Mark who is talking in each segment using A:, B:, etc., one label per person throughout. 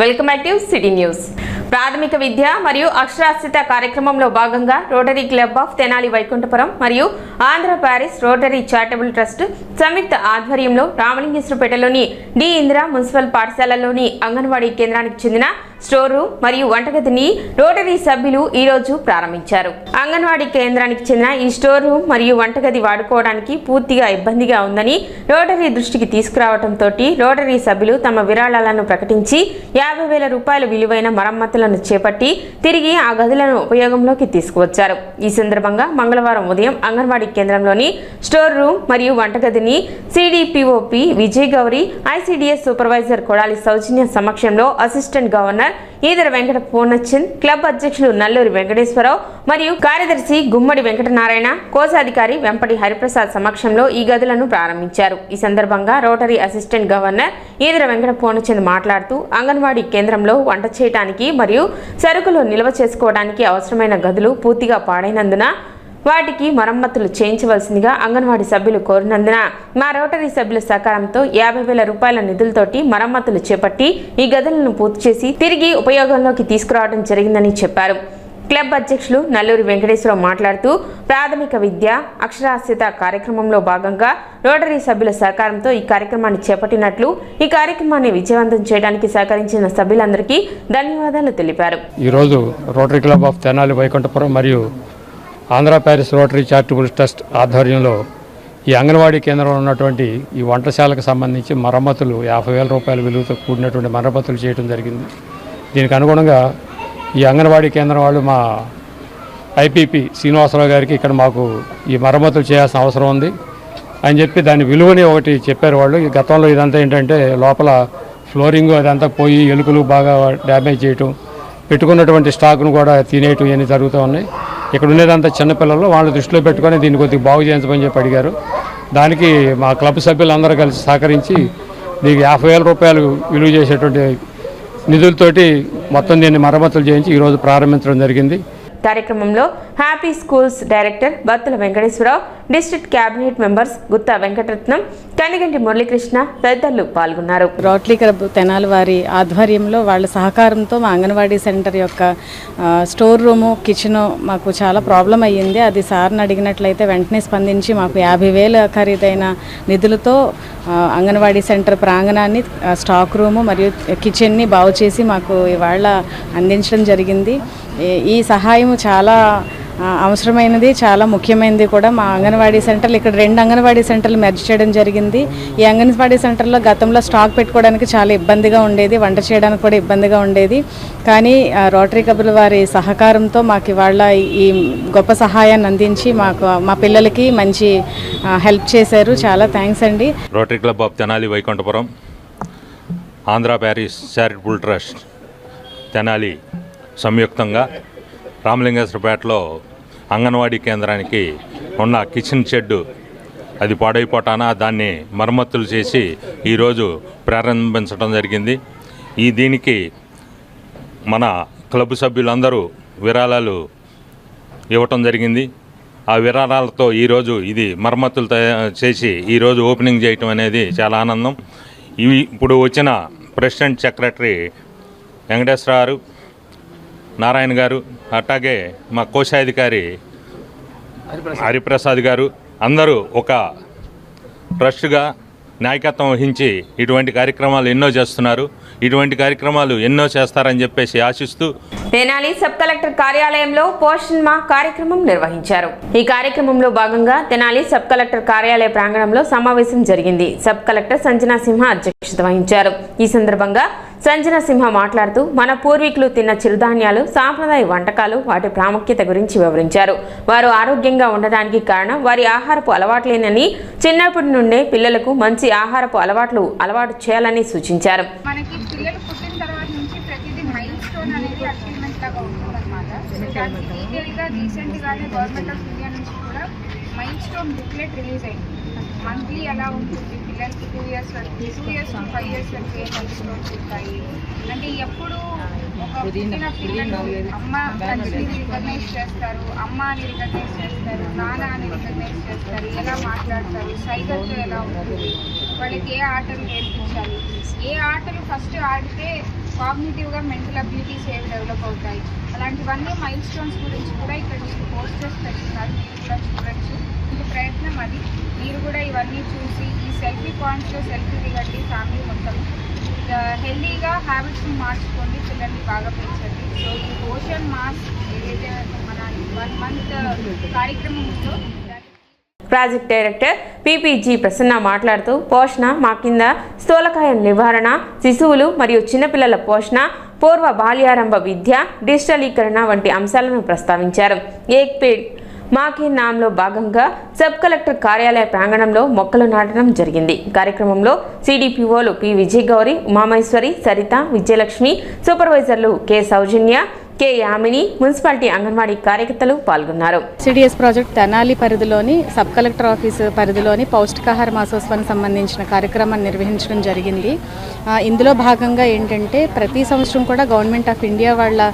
A: Welcome back to City News. ప్రాథమిక విద్య మరియు అక్షరాస్యత కార్యక్రమంలో భాగంగా Rotary Club of Tenali Vaikunthapuram మరియు Andhra Paris Rotary Charitable Trust సంయుక్త ఆధ్వర్యంలో రామలింగేశ్వరపేటలోని డి ఇందిరా మున్సిపల్ పాఠశాలలోని అంగన్వాడీ కేంద్రానికి చెందిన స్టోర్ రూమ్ మరియు వంటగదిని రోటరీ సభ్యులు ఈ రోజు ప్రారంభించారు. అంగన్వాడీ కేంద్రానికి చెందిన ఈ స్టోర్ రూమ్ మరియు వంటగది వాడుకోవడానికి పూర్తిగా ఇబ్బందిగా ఉందని రోటరీ దృష్టికి తీసుకురావడంతో రోటరీ సభ్యులు తమ విరాళాలను ప్రకటించి 50,000 రూపాయల విలువైన మరమ్మతులను చేపట్టి తిరిగి ఆ గదులను ఉపయోగంలోకి తీసుకువచ్చారు. ఈ సందర్భంగా మంగళవారం ఉదయం అంగన్వాడీ కేంద్రంలోని స్టోర్ రూమ్ మరియు వంటగదిని సిడిపిఓపి విజయ్ గౌరి, ఐసిడిఎస్ సూపర్వైజర్ కొడాలి సౌజన్య సమక్షంలో assistant governor Eedara Venkata Purnachand, club అధ్యక్షులు నల్లూరి వెంకటేశ్వరరావు మరియు కార్యదర్శి గుమ్మడి వెంకటనారాయణ, కోశాధికారి వెంపటి హరిప్రసాద్ సమక్షంలో ఈ గదులను ప్రారంభించారు. ఈ సందర్భంగా rotary assistant governor Eedara Venkata Purnachand మాట్లాడుతూ అంగన్వాడీ కేంద్రంలో వంట చేయడానికి మరియు సరుకులు నిల్వ చేసుకోవడానికి అవసరమైన గదులు పూర్తిగా పాడైనందున వాటికి మరమ్మతులు చేయించవలసిందిగా అంగన్వాడీ సభ్యులు కోరినందున మా రోటరీ సభ్యుల సహకారంతో 50,000 రూపాయల నిధులతోటి మరమ్మతులు చేపట్టి ఈ గదులను పూర్తి చేసి తిరిగి ఉపయోగంలోకి తీసుకురావడం జరిగిందని చెప్పారు. క్లబ్ అధ్యక్షులు నల్లూరి వెంకటేశ్వరరావు మాట్లాడుతూ ప్రాథమిక విద్య అక్షరాస్యత కార్యక్రమంలో భాగంగా రోటరీ సభ్యుల సహకారంతో ఈ కార్యక్రమాన్ని చేపట్టినట్లు, ఈ కార్యక్రమాన్ని విజయవంతం చేయడానికి సహకరించిన సభ్యులందరికీ ధన్యవాదాలు తెలిపారు.
B: ఈరోజు Rotary Club of Tenali Vaikunthapuram మరియు Andhra Paris Rotary Charitable Trust ఆధ్వర్యంలో ఈ అంగన్వాడీ కేంద్రంలో ఉన్నటువంటి ఈ వంటశాలకు సంబంధించి మరమ్మతులు 50,000 రూపాయల విలువతో కూడినటువంటి మరమ్మతులు చేయడం జరిగింది. దీనికి అనుగుణంగా ఈ అంగన్వాడీ కేంద్రం వాళ్ళు మా ఐపీపీ శ్రీనివాసరావు గారికి ఇక్కడ మాకు ఈ మరమ్మతులు చేయాల్సిన అవసరం ఉంది అని చెప్పి దాని విలువని ఒకటి చెప్పారు వాళ్ళు. ఈ గతంలో ఇదంతా ఏంటంటే లోపల ఫ్లోరింగ్ అదంతా పోయి ఎలుకలు బాగా డ్యామేజ్ చేయటం, పెట్టుకున్నటువంటి స్టాక్ను కూడా తినేయటం ఇవన్నీ జరుగుతూ ఉన్నాయి. ఇక్కడ ఉండేదంతా చిన్నపిల్లలు, వాళ్ళు దృష్టిలో పెట్టుకొని దీన్ని కొద్దిగా బాగు చేయించమని చెప్పి అడిగారు. దానికి మా క్లబ్ సభ్యులందరూ కలిసి సహకరించి దీనికి 50,000 రూపాయలు విలువ చేసేటువంటి నిధులతోటి మొత్తం దీన్ని మరమ్మతులు చేయించి ఈరోజు ప్రారంభించడం జరిగింది.
A: కార్యక్రమంలో happy schools director Battula Venkateswararao, district cabinet members Gutta Venkataratnam, Kaniganti Muralikrishna తదితరులు పాల్గొన్నారు.
C: రోటరీ క్లబ్ తెనాలి వారి ఆధ్వర్యంలో వాళ్ళ సహకారంతో మా అంగన్వాడీ సెంటర్ యొక్క స్టోర్ రూము, కిచెను మాకు చాలా ప్రాబ్లం అయ్యింది. అది సార్ని అడిగినట్లయితే వెంటనే స్పందించి మాకు 50,000 ఖరీదైన నిధులతో అంగన్వాడీ సెంటర్ ప్రాంగణాన్ని, స్టాక్ రూము మరియు కిచెన్ని బాగు చేసి మాకు ఇవాళ అందించడం జరిగింది. ఈ సహాయం చాలా అవసరమైనది, చాలా ముఖ్యమైనది కూడా. మా అంగన్వాడీ సెంటర్లు ఇక్కడ 2 అంగన్వాడీ సెంటర్లు మెర్జ్ చేయడం జరిగింది. ఈ అంగన్వాడీ సెంటర్లో గతంలో స్టాక్ పెట్టుకోవడానికి చాలా ఇబ్బందిగా ఉండేది, వంట చేయడానికి కూడా ఇబ్బందిగా ఉండేది. కానీ రోటరీ క్లబ్ వారి సహకారంతో మాకు ఇవాళ ఈ గొప్ప సహాయాన్ని అందించి మా పిల్లలకి మంచి హెల్ప్ చేశారు. చాలా థ్యాంక్స్ అండి.
D: Rotary Club of Tenali Vaikunthapuram, Andhra Paris charitable trust Tenali సంయుక్తంగా రామలింగేశ్వరపేటలో అంగన్వాడీ కేంద్రానికి ఉన్న కిచెన్ షెడ్ అది పాడైపోటాన దాన్ని మరమ్మతులు చేసి ఈరోజు ప్రారంభించడం జరిగింది. దీనికి మన క్లబ్ సభ్యులందరూ విరాళాలు ఇవ్వటం జరిగింది. ఆ విరాళాలతో ఈరోజు ఇది మరమ్మతులు చేసి ఈరోజు ఓపెనింగ్ చేయటం అనేది చాలా ఆనందం. ఇప్పుడు వచ్చిన ప్రెసిడెంట్ సెక్రటరీ వెంకటేశ్వరరావు, నారాయణ గారు, అట్లాగే మా కోశాధికారి హరిప్రసాద్ గారు అందరూ ఒక ట్రస్ట్గా నాయకత్వం వహించి ఇటువంటి కార్యక్రమాలు ఎన్నో చేస్తున్నారు. ఇటువంటి కార్యక్రమాలు ఎన్నో చేస్తారని చెప్పేసి ఆశిస్తూ
A: తెనాలి సబ్ కలెక్టర్ కార్యాలయంలో పోషణ్ మా కార్యక్రమం నిర్వహించారు. ఈ కార్యక్రమంలో భాగంగా తెనాలి సబ్ కలెక్టర్ కార్యాలయ ప్రాంగణంలో సమావేశం జరిగింది. సబ్ కలెక్టర్ సంజనా సింహ అధ్యక్షత వహించారు. ఈ సందర్భంగా సంజనా సింహ మాట్లాడుతూ మన పూర్వీకులు తిన్న చిరుధాన్యాలు, సాంప్రదాయ వంటకాలు, వాటి ప్రాముఖ్యత గురించి వివరించారు. వారు ఆరోగ్యంగా ఉండడానికి కారణం వారి ఆహారపు అలవాట్లేనని, చిన్నప్పటి నుండే పిల్లలకు మంచి ఆహారపు అలవాటు చేయాలని సూచించారు.
E: మంత్లీ ఎలా ఉంటుంది పిల్లలకి 2 years వరకు 2 years to 5 years వరకు ఏ హెల్త్ స్ట్రోక్స్ ఉంటాయి అంటే ఎప్పుడు ఒక పుట్టిన పిల్లలు అమ్మ తండ్రిని రికగ్నైజ్ చేస్తారు, అమ్మ అని రికగ్నైజ్ చేస్తారు, నాన్న అని రికగ్నైజ్ చేస్తారు, ఎలా మాట్లాడతారు, సైగలతో ఎలా ఉంటుంది, వాళ్ళకి ఏ ఆటలు నేర్పించాలి, ఏ ఆటలు ఫస్ట్ ఆడితే కాగ్నిటివ్గా మెంటల్ అబిలిటీస్ ఏవి డెవలప్ అవుతాయి, అలాంటివన్నీ మైల్ స్టోన్స్ గురించి కూడా ఇక్కడ మీకు పోస్టర్స్ పెట్టున్నారు, మీరు కూడా చూడొచ్చు. ఇంక ప్రయత్నం అది, మీరు కూడా ఇవన్నీ చూసి ఈ సెల్ఫీ పాయింట్స్లో సెల్ఫీ దిగండి, ఫ్యామిలీ మొత్తం హెల్దీగా హ్యాబిట్స్ని మార్చుకోండి, పిల్లల్ని బాగా పెంచండి. సో ఈ ఓషన్ మాస్ ఏదైతే మన 1 month కార్యక్రమం ఉందో
A: ప్రాజెక్ట్ డైరెక్టర్ పీపీజీ ప్రసన్న మాట్లాడుతూ పోషణ మా కింద స్థూలకాయం నివారణ, శిశువులు మరియు చిన్నపిల్లల పోషణ, పూర్వ బాల్యారంభ విద్య, డిజిటలీకరణ వంటి అంశాలను ప్రస్తావించారు. ఏక్ పేడ్ మాకే నామ్లో భాగంగా సబ్ కలెక్టర్ కార్యాలయ ప్రాంగణంలో మొక్కలు నాటడం జరిగింది. కార్యక్రమంలో సిడిపిఓలు పి విజయ్ గౌరి, ఉమామేశ్వరి, సరిత, విజయలక్ష్మి, సూపర్వైజర్లు కె సౌజన్య, కె యామిని, మున్సిపాలిటీ అంగన్వాడీ కార్యకర్తలు పాల్గొన్నారు.
C: సిడిఎస్ ప్రాజెక్ట్ తెనాలి పరిధిలోని సబ్ కలెక్టర్ ఆఫీస్ పరిధిలోని పౌష్టికాహార మాసోత్సవానికి సంబంధించిన కార్యక్రమాన్ని నిర్వహించడం జరిగింది. ఇందులో భాగంగా ఏంటంటే ప్రతి సంవత్సరం కూడా గవర్నమెంట్ ఆఫ్ ఇండియా వాళ్ళ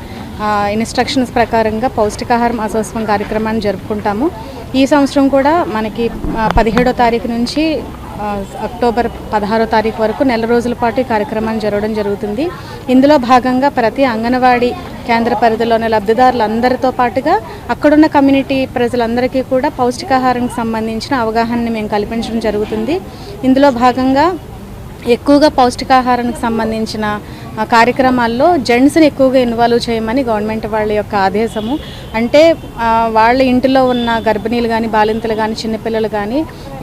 C: ఇన్స్ట్రక్షన్స్ ప్రకారంగా పౌష్టికాహార మాసోత్సవం కార్యక్రమాన్ని జరుపుకుంటాము. ఈ సంవత్సరం కూడా మనకి 17వ తారీఖు నుంచి అక్టోబర్ 16వ తారీఖు వరకు నెల రోజుల పాటు ఈ కార్యక్రమాన్ని జరగడం జరుగుతుంది. ఇందులో భాగంగా ప్రతి అంగన్వాడీ కేంద్ర పరిధిలోని లబ్ధిదారులందరితో పాటుగా అక్కడున్న కమ్యూనిటీ ప్రజలందరికీ కూడా పౌష్టికాహారానికి సంబంధించిన అవగాహనని మేము కల్పించడం జరుగుతుంది. ఇందులో భాగంగా ఎక్కువగా పౌష్టికాహారానికి సంబంధించిన కార్యక్రమాల్లో జెంట్స్ని ఎక్కువగా ఇన్వాల్వ్ చేయమని గవర్నమెంట్ వాళ్ళ యొక్క ఆదేశము. అంటే వాళ్ళ ఇంటిలో ఉన్న గర్భిణీలు కానీ, బాలింతలు కానీ, చిన్నపిల్లలు కానీ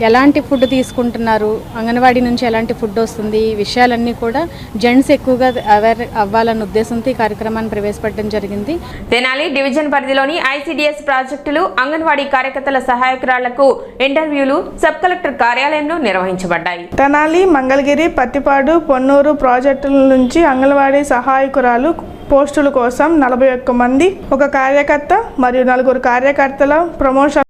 C: ఎలాంటి ఫుడ్ తీసుకుంటున్నారు, అంగన్వాడీ నుంచి ఎలాంటి ఫుడ్ వస్తుంది, ఈ విషయాలన్నీ కూడా జెంట్స్ ఎక్కువగా అవేర్ అవ్వాలన్న ఉద్దేశంతో ఈ కార్యక్రమాన్ని ప్రవేశపెట్టడం జరిగింది.
A: తెనాలి డివిజన్ పరిధిలోని ఐసిడిఎస్ ప్రాజెక్టులు, అంగన్వాడీ కార్యకర్తల సహాయకురాళ్లకు ఇంటర్వ్యూలు సబ్ కలెక్టర్ కార్యాలయంలో నిర్వహించబడ్డాయి.
F: తెనాలి, మంగళగిరి, పత్తిపాడు, పొన్నూరు ప్రాజెక్టుల నుంచి అంగన్వాడీ సహాయకురాలు పోస్టుల కోసం 41 మంది, ఒక కార్యకర్త మరియు 4 కార్యకర్తల ప్రమోషన్